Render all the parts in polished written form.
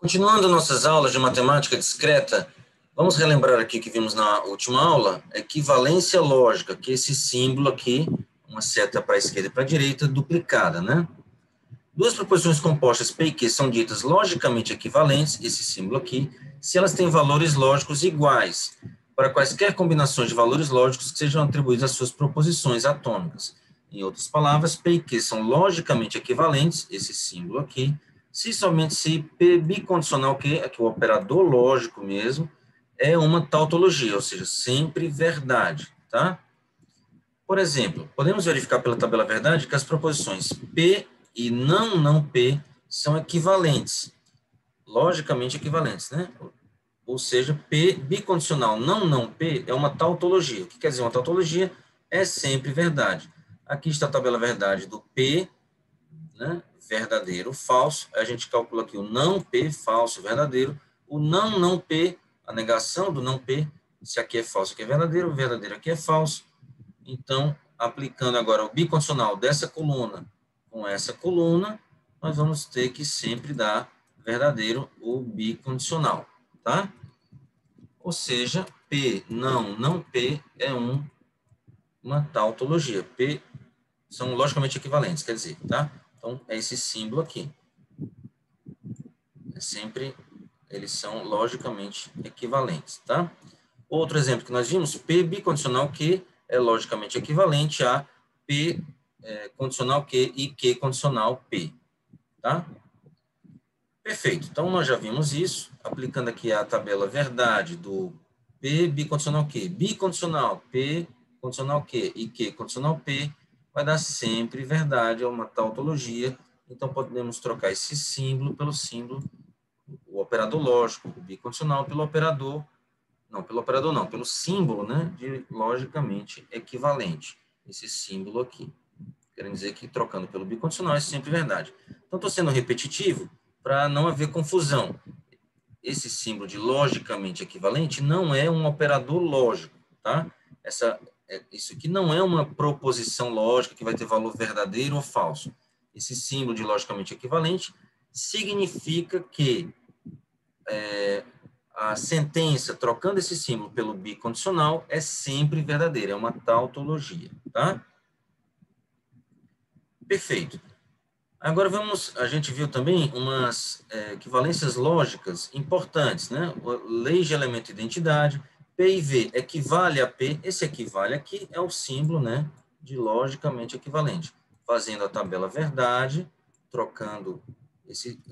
Continuando nossas aulas de matemática discreta, vamos relembrar aqui que vimos na última aula, equivalência lógica, que é esse símbolo aqui, uma seta para a esquerda e para a direita, duplicada, né? Duas proposições compostas P e Q são ditas logicamente equivalentes, esse símbolo aqui, se elas têm valores lógicos iguais, para quaisquer combinações de valores lógicos que sejam atribuídos às suas proposições atômicas. Em outras palavras, P e Q são logicamente equivalentes, esse símbolo aqui, se P bicondicional Q, aqui o operador lógico mesmo, é uma tautologia, ou seja, sempre verdade, tá? Por exemplo, podemos verificar pela tabela verdade que as proposições P e não P são equivalentes, logicamente equivalentes, né? Ou seja, P bicondicional não P é uma tautologia. O que quer dizer uma tautologia? É sempre verdade. Aqui está a tabela verdade do P, né? Verdadeiro, falso. A gente calcula aqui o não P, falso, verdadeiro. O não P, a negação do não P, se aqui é falso, aqui é verdadeiro, o verdadeiro aqui é falso. Então, aplicando agora o bicondicional dessa coluna com essa coluna, nós vamos ter que sempre dar verdadeiro o bicondicional, tá? Ou seja, P não P é uma tautologia. P são logicamente equivalentes, quer dizer, tá? Então, é esse símbolo aqui. É sempre, eles são logicamente equivalentes, tá? Outro exemplo que nós vimos, P bicondicional Q é logicamente equivalente a P condicional Q e Q condicional P, tá? Perfeito. Então, nós já vimos isso, aplicando aqui a tabela verdade do P bicondicional Q, bicondicional P condicional Q e Q condicional P, vai dar sempre verdade, é uma tautologia. Então, podemos trocar esse símbolo pelo símbolo, o operador lógico, o bicondicional, pelo símbolo, né, de logicamente equivalente, esse símbolo aqui. Querendo dizer que trocando pelo bicondicional é sempre verdade. Então, estou sendo repetitivo para não haver confusão. Esse símbolo de logicamente equivalente não é um operador lógico, tá? Isso aqui não é uma proposição lógica que vai ter valor verdadeiro ou falso. Esse símbolo de logicamente equivalente significa que a sentença, trocando esse símbolo pelo bicondicional, é sempre verdadeira, é uma tautologia, tá? Perfeito. Agora a gente viu também umas equivalências lógicas importantes, né? Leis de elemento e identidade, P e V equivale a P, esse equivale aqui é o símbolo, né, de logicamente equivalente. Fazendo a tabela verdade, trocando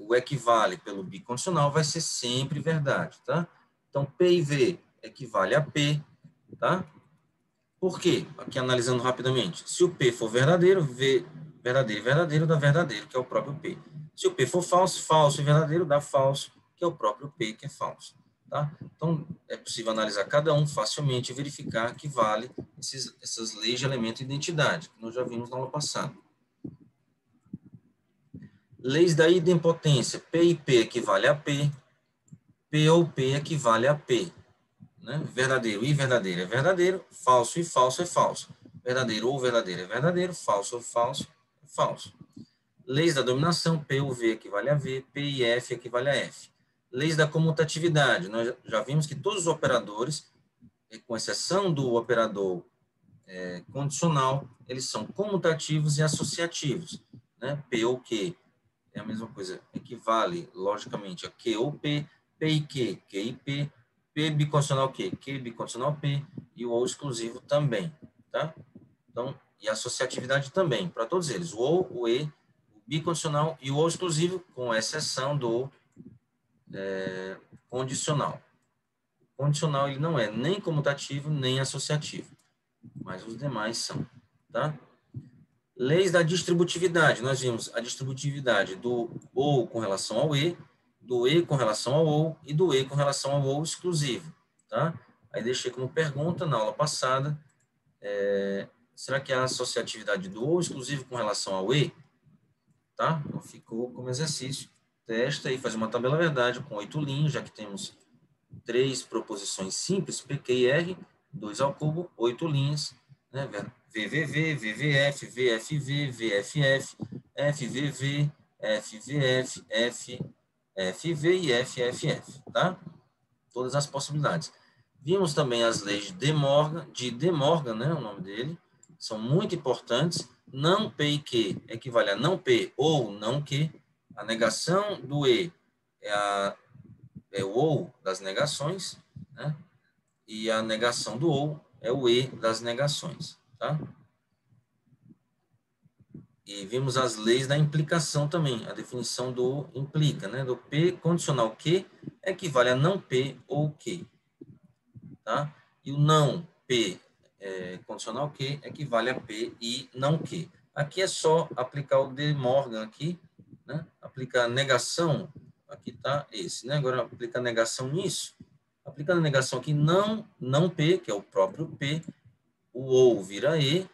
o equivale pelo bicondicional, vai ser sempre verdade, tá? Então, P e V equivale a P, tá? Por quê? Aqui analisando rapidamente. Se o P for verdadeiro, V verdadeiro e verdadeiro dá verdadeiro, que é o próprio P. Se o P for falso, falso e verdadeiro dá falso, que é o próprio P, que é falso. Tá? Então, é possível analisar cada um facilmente e verificar que vale essas leis de elemento e identidade, que nós já vimos na aula passada. Leis da idempotência. P e P equivale a P. P ou P equivale a P. Né? Verdadeiro e verdadeiro é verdadeiro, falso e falso é falso. Verdadeiro ou verdadeiro é verdadeiro, falso ou falso é falso. Leis da dominação, P ou V equivale a V, P e F equivale a F. Leis da comutatividade, nós já vimos que todos os operadores, com exceção do operador condicional, eles são comutativos e associativos. Né? P ou Q é a mesma coisa, equivale logicamente a Q ou P, P e Q, Q e P, P bicondicional Q, Q bicondicional P, e o ou exclusivo também, tá? Então, e a associatividade também, para todos eles, o ou, o e, o bicondicional e o ou exclusivo, com exceção do condicional. O condicional, ele não é nem comutativo, nem associativo, mas os demais são, tá? Leis da distributividade, nós vimos a distributividade do ou com relação ao e, do e com relação ao ou e do e com relação ao ou exclusivo, tá? Aí deixei como pergunta na aula passada, será que há associatividade do ou exclusivo com relação ao e? Tá? Então ficou como exercício. Testa e faz uma tabela verdade com 8 linhas, já que temos 3 proposições simples, P, Q e R, 2 ao cubo, 8 linhas, né? VVV, VVF, VFV, VFF, FVV, FVF, F, FV e FFF, tá? Todas as possibilidades. Vimos também as leis de Morgan, né, o nome dele, são muito importantes. Não P e Q equivale a não P ou não Q. A negação do E é o ou das negações, né? E a negação do ou é o E das negações, tá? E vimos as leis da implicação também, a definição do implica, né? Do P condicional Q equivale a não P ou Q, tá? E o não P condicional Q equivale a P e não Q. Aqui é só aplicar o De Morgan aqui, né? Aplicar a negação, aqui tá esse, né? Agora aplicar a negação nisso. Aplicando a negação aqui, não P, que é o próprio P, o ou vira E,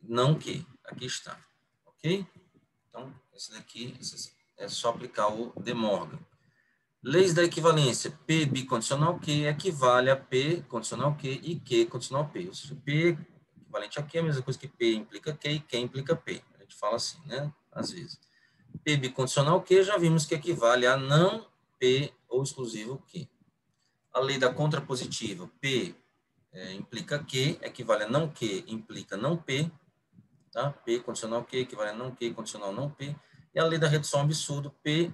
não Q. Aqui está, ok? Então, esse daqui é só aplicar o De Morgan. Leis da equivalência. P bicondicional Q equivale a P condicional Q e Q condicional P. Ou seja, P equivalente a Q é a mesma coisa que P implica Q e Q implica P. A gente fala assim, né? Às vezes. P bicondicional Q já vimos que equivale a não P ou exclusivo Q. A lei da contrapositiva. P implica Q equivale a não Q implica não P. Tá? P condicional Q equivale a não Q condicional não P. E a lei da redução ao absurdo. P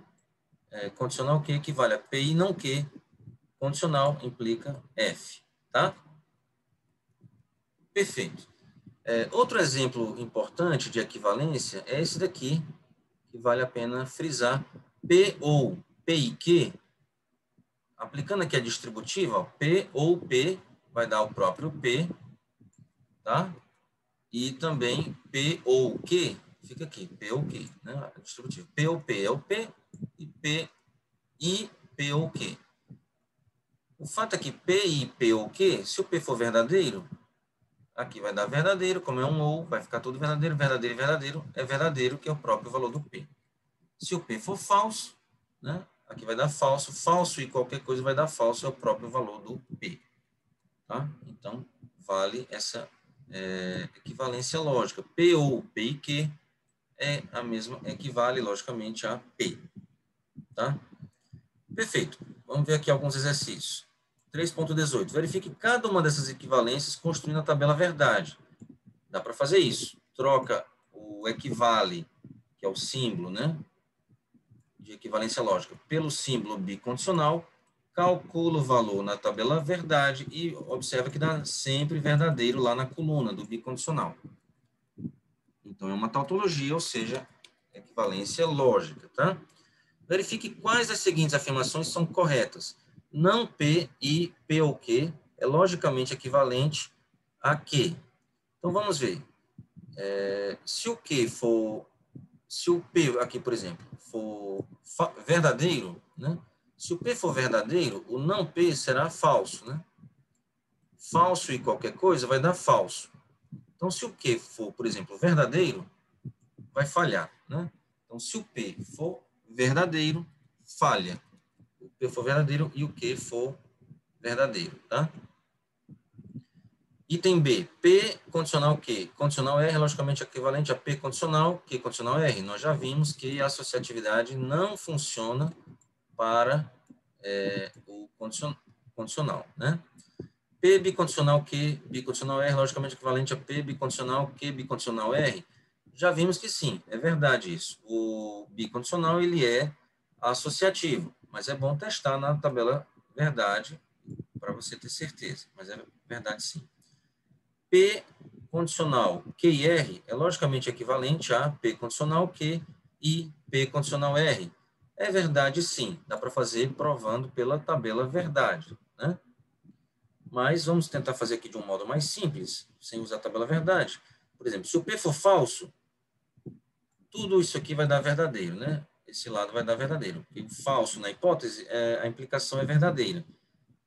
condicional Q equivale a P e não Q. Condicional implica F, tá? Perfeito. Outro exemplo importante de equivalência é esse daqui, que vale a pena frisar. P ou P e Q, aplicando aqui a distributiva, ó, P ou P vai dar o próprio P, tá? E também P ou Q, fica aqui, P ou Q, né? Distributivo. P ou P é o P e P ou Q. O fato é que P e P ou Q, se o P for verdadeiro, aqui vai dar verdadeiro, como é um ou, vai ficar tudo verdadeiro, verdadeiro e verdadeiro, é verdadeiro, que é o próprio valor do P. Se o P for falso, né, aqui vai dar falso, falso e qualquer coisa vai dar falso, é o próprio valor do P. Tá? Então, vale essa equivalência lógica. P ou P e Q é a mesma, equivale logicamente a P. Tá? Perfeito. Vamos ver aqui alguns exercícios. 3.18. Verifique cada uma dessas equivalências construindo a tabela verdade. Dá para fazer isso. Troca o equivale, que é o símbolo, né, de equivalência lógica, pelo símbolo bicondicional, calcula o valor na tabela verdade e observa que dá sempre verdadeiro lá na coluna do bicondicional. Então, é uma tautologia, ou seja, equivalência lógica, tá? Verifique quais das seguintes afirmações são corretas. Não P e P ou Q é logicamente equivalente a Q. Então, vamos ver. Se o Q for... Se o P, aqui, por exemplo, for verdadeiro, né? Se o P for verdadeiro, o não P será falso, né? Falso e qualquer coisa vai dar falso. Então, se o Q for, por exemplo, verdadeiro, vai falhar, né? Então, se o P for verdadeiro, falha. O P for verdadeiro e o Q for verdadeiro, tá? Item B, P condicional Q. Condicional R, logicamente, equivalente a P condicional, Q condicional R. Nós já vimos que a associatividade não funciona para o condicional, né? P bicondicional Q, bicondicional R, logicamente equivalente a P bicondicional Q, bicondicional R. Já vimos que sim, é verdade isso. O bicondicional, ele é associativo, mas é bom testar na tabela verdade para você ter certeza, mas é verdade sim. P condicional Q e R é logicamente equivalente a P condicional Q e P condicional R. É verdade sim, dá para fazer provando pela tabela verdade, né? Mas vamos tentar fazer aqui de um modo mais simples, sem usar a tabela verdade. Por exemplo, se o P for falso, tudo isso aqui vai dar verdadeiro, né? Esse lado vai dar verdadeiro. E o falso, na hipótese, a implicação é verdadeira.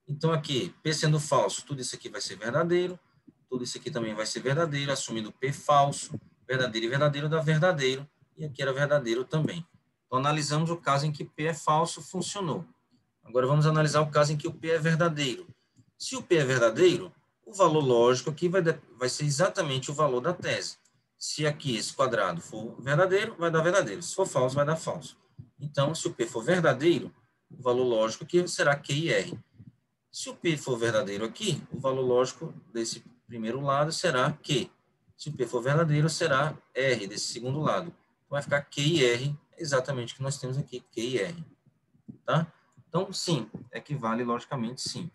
Então, aqui, P sendo falso, tudo isso aqui vai ser verdadeiro, tudo isso aqui também vai ser verdadeiro, assumindo P falso, verdadeiro e verdadeiro dá verdadeiro, e aqui era verdadeiro também. Então, analisamos o caso em que P é falso, funcionou. Agora, vamos analisar o caso em que o P é verdadeiro. Se o P é verdadeiro, o valor lógico aqui vai ser exatamente o valor da tese. Se aqui esse quadrado for verdadeiro, vai dar verdadeiro. Se for falso, vai dar falso. Então, se o P for verdadeiro, o valor lógico aqui será Q e R. Se o P for verdadeiro aqui, o valor lógico desse primeiro lado será Q. Se o P for verdadeiro, será R desse segundo lado. Então, vai ficar Q e R, exatamente o que nós temos aqui, Q e R. Tá? Então, sim, equivale logicamente sim.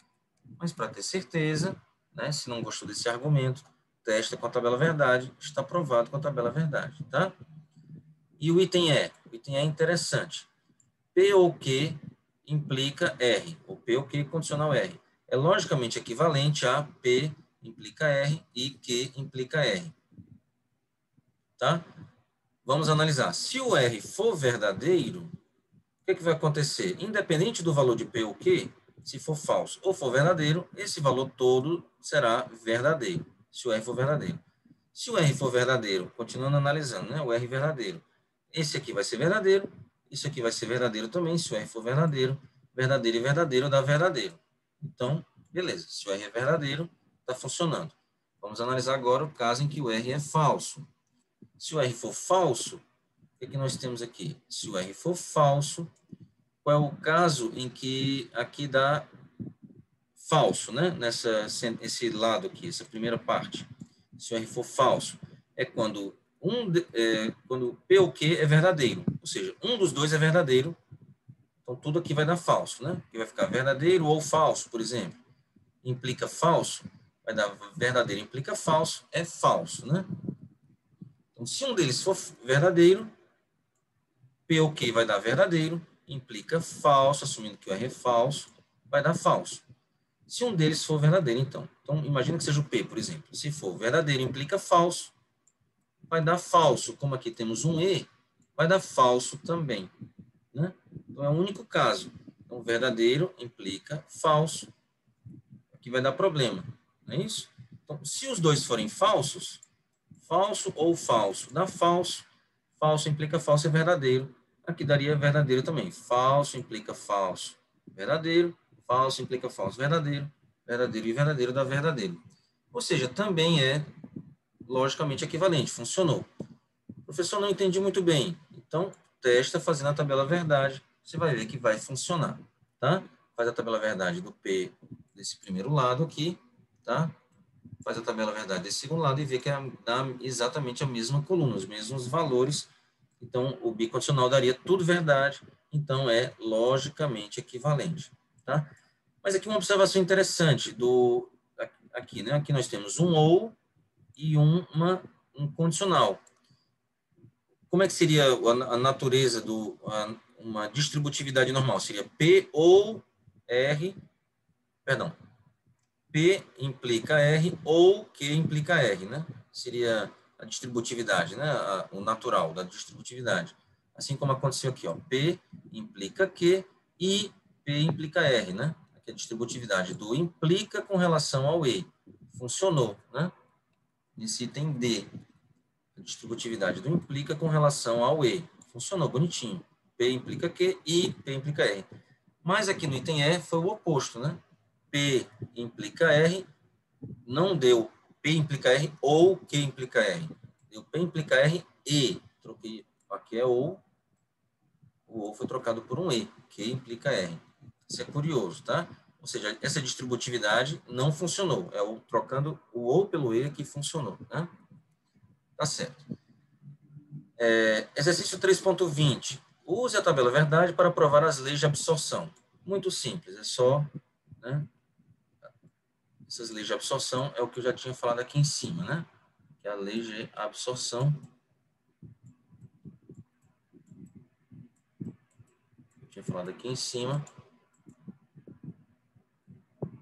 Mas para ter certeza, né, se não gostou desse argumento, testa com a tabela verdade, está provado com a tabela verdade. Tá? E o item E? O item E é interessante. P ou Q implica R, ou P ou Q condicional R. É logicamente equivalente a P implica R e Q implica R. Tá? Vamos analisar. Se o R for verdadeiro, o que vai acontecer? Independente do valor de P ou Q, se for falso ou for verdadeiro, esse valor todo será verdadeiro, se o R for verdadeiro. Se o R for verdadeiro, continuando analisando, né, o R verdadeiro, esse aqui vai ser verdadeiro, isso aqui vai ser verdadeiro também, se o R for verdadeiro, verdadeiro e verdadeiro dá verdadeiro. Então, beleza, se o R é verdadeiro, está funcionando. Vamos analisar agora o caso em que o R é falso. Se o R for falso, o que nós temos aqui? Se o R for falso, qual é o caso em que aqui dá falso, né? Esse lado aqui, essa primeira parte. Se o R for falso, é quando quando P ou Q é verdadeiro, ou seja, um dos dois é verdadeiro, então tudo aqui vai dar falso, né? Que vai ficar verdadeiro ou falso, por exemplo. Implica falso, vai dar verdadeiro implica falso, é falso, né? Então, se um deles for verdadeiro, P ou Q vai dar verdadeiro, implica falso, assumindo que o R é falso, vai dar falso. Se um deles for verdadeiro, então. Então, imagina que seja o P, por exemplo. Se for verdadeiro, implica falso, vai dar falso. Como aqui temos um E, vai dar falso também. Né? Então, é o único caso. Então, verdadeiro implica falso. Aqui vai dar problema. Não é isso? Então, se os dois forem falsos, falso ou falso, dá falso. Falso implica falso é verdadeiro. Aqui daria verdadeiro também. Falso implica falso, verdadeiro. Falso implica falso, verdadeiro. Verdadeiro e verdadeiro dá verdadeiro. Ou seja, também é logicamente equivalente. Funcionou. Professor, não entendi muito bem. Então, testa fazendo a tabela verdade. Você vai ver que vai funcionar. Tá? Faz a tabela verdade do P desse primeiro lado aqui. Tá? Faz a tabela verdade desse segundo lado e vê que dá exatamente a mesma coluna, os mesmos valores. Então, o bicondicional daria tudo verdade, então é logicamente equivalente. Tá? Mas aqui uma observação interessante aqui, né? Aqui nós temos um ou e um condicional. Como é que seria a natureza uma distributividade normal? Seria P ou R, perdão, P implica R ou Q implica R, né? Seria a distributividade, né? O natural da distributividade. Assim como aconteceu aqui, ó. P implica Q e P implica R, né? Aqui a distributividade do implica com relação ao E. Funcionou, né? Nesse item D. A distributividade do implica com relação ao E. Funcionou, bonitinho. P implica Q e P implica R. Mas aqui no item E foi o oposto, né? P implica R, não deu P implica R ou Q implica R. Deu P implica R e. Troquei, aqui é o ou foi trocado por um E, Q implica R. Isso é curioso, tá? Ou seja, essa distributividade não funcionou. É trocando o ou pelo E que funcionou, né? Tá certo. Exercício 3.20. Use a tabela verdade para provar as leis de absorção. Muito simples, é só, né? Essas leis de absorção é o que eu já tinha falado aqui em cima, né? Que é a lei de absorção. Eu tinha falado aqui em cima.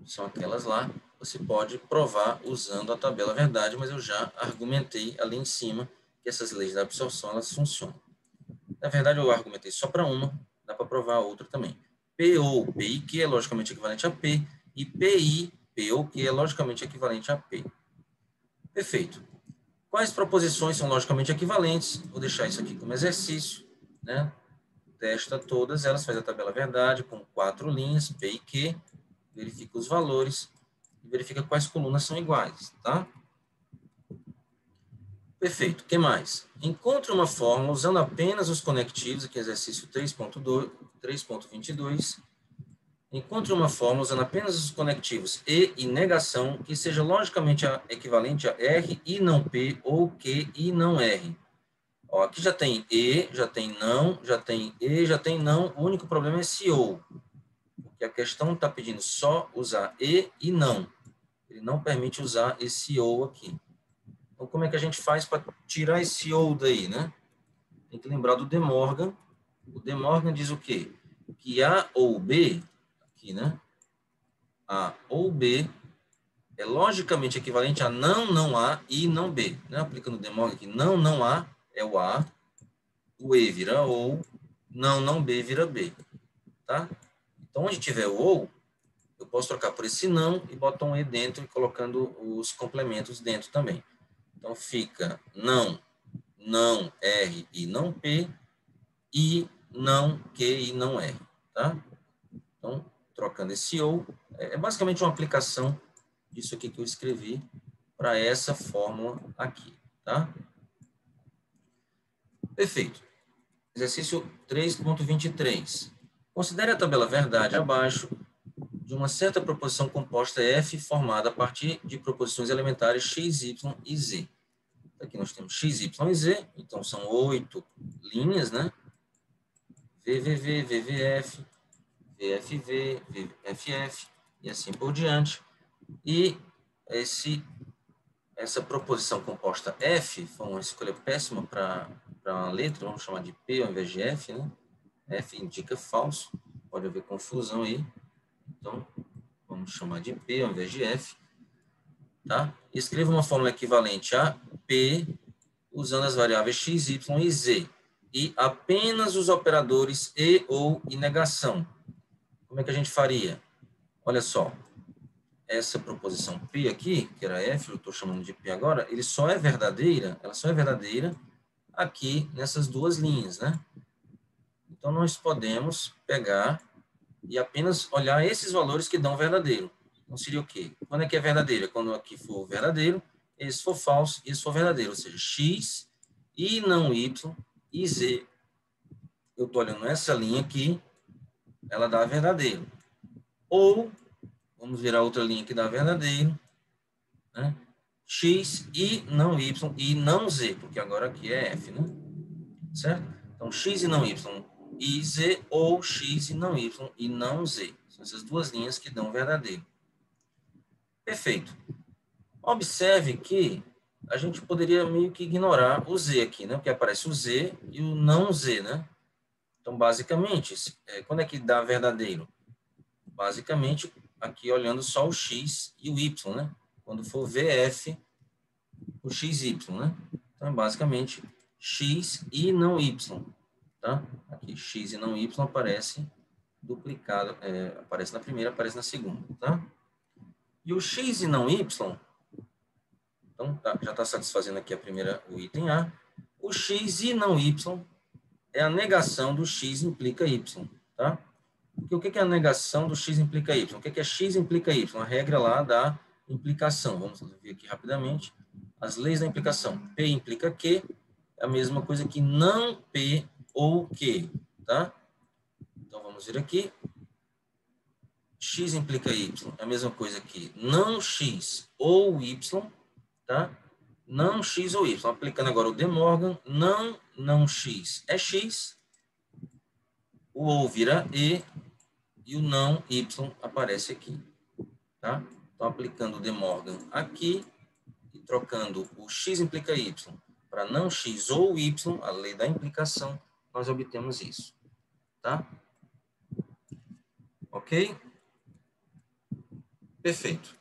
São aquelas lá. Você pode provar usando a tabela verdade, mas eu já argumentei ali em cima que essas leis da absorção, elas funcionam. Na verdade, eu argumentei só para uma, dá para provar a outra também. P ou PI, que é logicamente equivalente a P, e PI, P ou Q é logicamente equivalente a P. Perfeito. Quais proposições são logicamente equivalentes? Vou deixar isso aqui como exercício, né? Testa todas elas, faz a tabela verdade com 4 linhas, P e Q, verifica os valores e verifica quais colunas são iguais, tá? Perfeito. O que mais? Encontre uma fórmula usando apenas os conectivos, aqui exercício 3.22. Encontre uma fórmula usando apenas os conectivos e negação que seja logicamente equivalente a R e não P ou Q e não R. Ó, aqui já tem E, já tem não, já tem E, já tem não. O único problema é esse ou. Porque a questão está pedindo só usar E e não. Ele não permite usar esse ou aqui. Então, como é que a gente faz para tirar esse ou daí, né? Tem que lembrar do De Morgan. O De Morgan diz o quê? Que A ou B, aqui, né? A ou B é logicamente equivalente a não A e não B. Né? Aplicando o De Morgan aqui, não A é o A, o E vira ou, não B vira B. Tá? Então, onde tiver o ou, eu posso trocar por esse não e botar um E dentro e colocando os complementos dentro também. Então, fica não R e não P, e não Q e não R, tá? Então, trocando esse ou, é basicamente uma aplicação disso aqui que eu escrevi para essa fórmula aqui, tá? Perfeito. Exercício 3.23. Considere a tabela verdade abaixo de uma certa proposição composta F formada a partir de proposições elementares x, y e z. Aqui nós temos x, y e z, então são 8 linhas, né? VVV, VVF, VFV, VFF e assim por diante. E essa proposição composta F foi uma escolha péssima para uma letra, vamos chamar de P ao invés de F, né? F indica falso, pode haver confusão aí. Então, vamos chamar de P ao invés de F. Tá? Escreva uma fórmula equivalente a P usando as variáveis x, y e z. E apenas os operadores e ou e negação. Como é que a gente faria? Olha só, essa proposição P aqui, que era F, eu estou chamando de P agora, ela só é verdadeira aqui nessas duas linhas, né? Então, nós podemos pegar e apenas olhar esses valores que dão verdadeiro. Então, seria o quê? Quando é que é verdadeiro? Quando aqui for verdadeiro, esse for falso, esse for verdadeiro. Ou seja, x e não y e z. Eu estou olhando essa linha aqui, ela dá verdadeiro. Ou, vamos ver a outra linha que dá verdadeiro, né? X e não y e não z, porque agora aqui é f, né? Certo? Então, x e não y e z, ou x e não y e não z. São essas duas linhas que dão verdadeiro. Perfeito. Observe que a gente poderia meio que ignorar o z aqui, né? Porque aparece o z e o não z, né? Então, basicamente, quando é que dá verdadeiro? Basicamente, aqui olhando só o x e o y, né? Quando for VF, o x, y, né? Então, basicamente, x e não y, tá? Aqui, x e não y aparece duplicado, aparece na primeira, aparece na segunda, tá? E o x e não y, então tá, já está satisfazendo aqui o item A. O x e não y é a negação do x implica y, tá? Porque o que é a negação do x implica y? O que é x implica y? A regra lá da implicação. Vamos ver aqui rapidamente. As leis da implicação. P implica Q, é a mesma coisa que não P ou Q, tá? Então, vamos ver aqui. X implica Y, é a mesma coisa que não X ou Y, tá? Não X ou Y. Aplicando agora o De Morgan, não X é X, o ou vira E, e o não Y aparece aqui, tá? Então, aplicando o De Morgan aqui, e trocando o X implica Y para não X ou Y, a lei da implicação, nós obtemos isso, tá? Ok? Perfeito.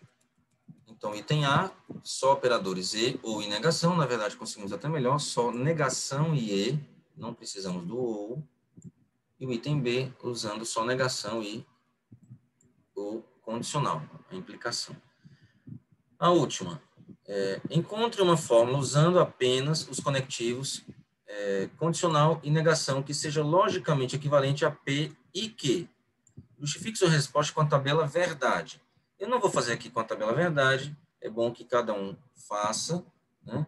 Então, item A, só operadores e ou e negação. Na verdade, conseguimos até melhor, só negação e e, não precisamos do ou. E o item B, usando só negação e o condicional, a implicação. A última, encontre uma fórmula usando apenas os conectivos condicional e negação que seja logicamente equivalente a P e Q. Justifique sua resposta com a tabela verdade. Eu não vou fazer aqui com a tabela verdade, é bom que cada um faça, né?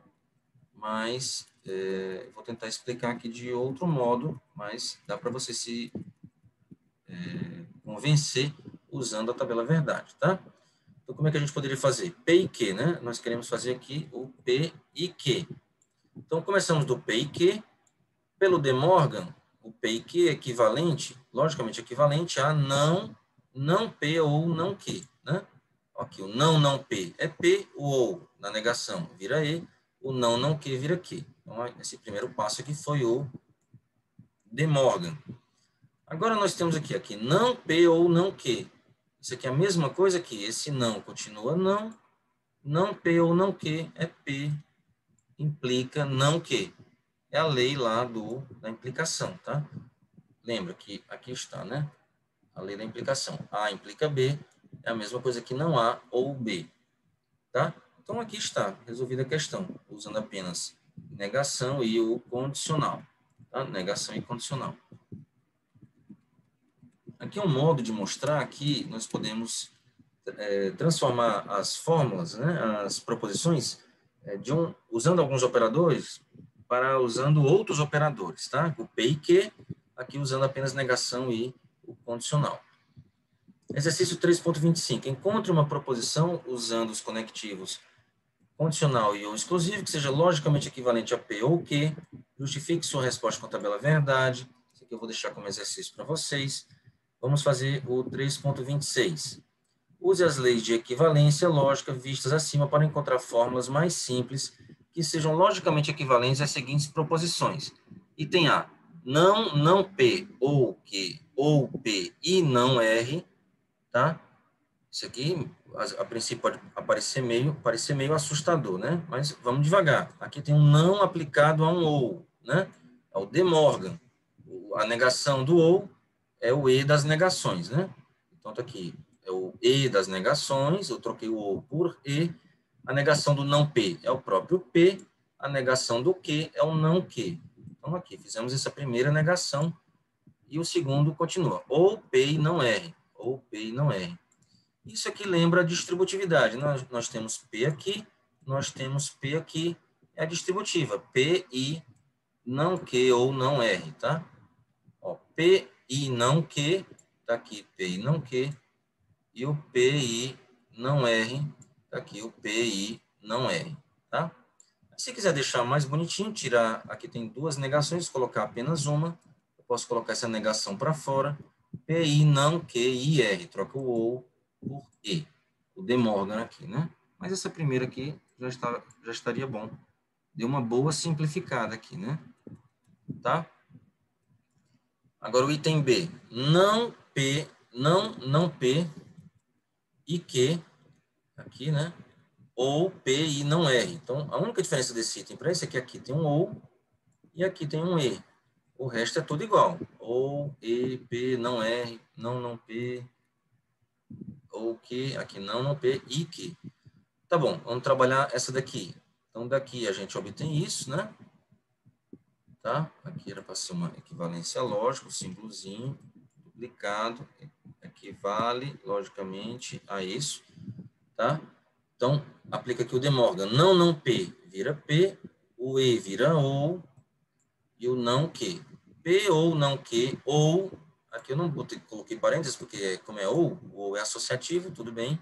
mas vou tentar explicar aqui de outro modo, mas dá para você se convencer usando a tabela verdade, tá? Então, como é que a gente poderia fazer? P e Q, né? Nós queremos fazer aqui o P e Q. Então, começamos do P e Q. Pelo De Morgan, o P e Q é equivalente, logicamente equivalente a não P ou não Q, né? Aqui, o não P é P, o ou na negação vira E, o não Q vira Q. Então, esse primeiro passo aqui foi o De Morgan. Agora nós temos aqui não P ou não Q. Isso aqui é a mesma coisa que esse não continua não P ou não Q é P, implica não Q. É a lei lá da implicação, tá? Lembra que aqui está, né? A lei da implicação. A implica B é a mesma coisa que não A ou B, tá? Então aqui está, resolvida a questão, usando apenas negação e o condicional, tá? Negação e condicional. Aqui é um modo de mostrar que nós podemos transformar as fórmulas, né, as proposições, usando alguns operadores para usando outros operadores, tá? O P e Q, aqui usando apenas negação e o condicional. Exercício 3.25. Encontre uma proposição usando os conectivos condicional e ou exclusivo, que seja logicamente equivalente a P ou Q. Justifique sua resposta com a tabela verdade. Isso aqui eu vou deixar como exercício para vocês. Vamos fazer o 3.26. Use as leis de equivalência lógica vistas acima para encontrar fórmulas mais simples que sejam logicamente equivalentes às seguintes proposições. Item A. Não P ou Q ou P e não R, tá? Isso aqui, a princípio, pode parecer meio assustador, né? Mas vamos devagar. Aqui tem um não aplicado a um ou, né? É o De Morgan. A negação do ou é o E das negações, né? Então, tá aqui. É o E das negações, eu troquei o ou por E. A negação do não P é o próprio P. A negação do Q é o não Q. Então, aqui, fizemos essa primeira negação. E o segundo continua. Ou P e não R. Ou P e não R. Isso aqui lembra a distributividade. Nós temos P aqui, nós temos P aqui. É a distributiva. P e não Q ou não R, tá? Ó, P e não Q, tá aqui P e não Q. E o P e não R, tá aqui o P e não R, tá? Se quiser deixar mais bonitinho, tirar, aqui tem duas negações, colocar apenas uma. Eu posso colocar essa negação para fora. P e não Q e R, troca o ou por E. O De Morgan aqui, né? Mas essa primeira aqui já estaria bom. Deu uma boa simplificada aqui, né? Tá? Agora o item B. Não P e Q, aqui, né? Ou P e não R. Então, a única diferença desse item para esse é que aqui tem um ou e aqui tem um E. O resto é tudo igual. Ou, E, P, não R, não P, ou Q, aqui não P e Q. Tá bom, vamos trabalhar essa daqui. Então, daqui a gente obtém isso, né? Tá? Aqui era para ser uma equivalência lógica, o símbolozinho duplicado, equivale logicamente a isso, tá? Então, aplica aqui o De Morgan. Não P vira P, o E vira ou, e o não Q. P ou não Q, ou, aqui eu não coloquei parênteses, porque como é ou é associativo, tudo bem,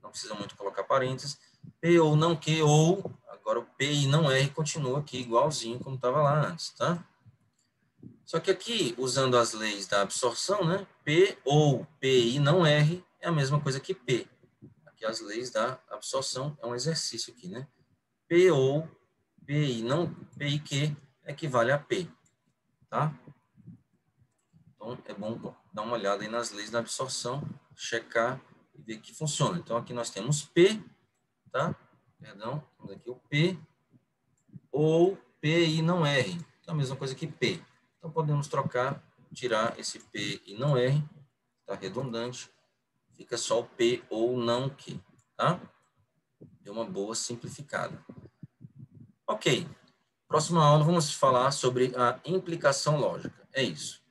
não precisa muito colocar parênteses. P ou não Q, ou, agora o P e não R continua aqui igualzinho como estava lá antes, tá? Só que aqui, usando as leis da absorção, né? P ou P e não R é a mesma coisa que P. Aqui as leis da absorção é um exercício aqui, né? P ou P e Q equivale a P, tá? Então, é bom dar uma olhada aí nas leis da absorção, checar e ver que funciona. Então, aqui nós temos P, tá? Perdão, temos aqui o P, ou P e não R, que é a mesma coisa que P. Então, podemos trocar, tirar esse P e não R, tá redundante, fica só o P ou não Q, tá? Deu uma boa simplificada. Ok, próxima aula vamos falar sobre a implicação lógica. É isso.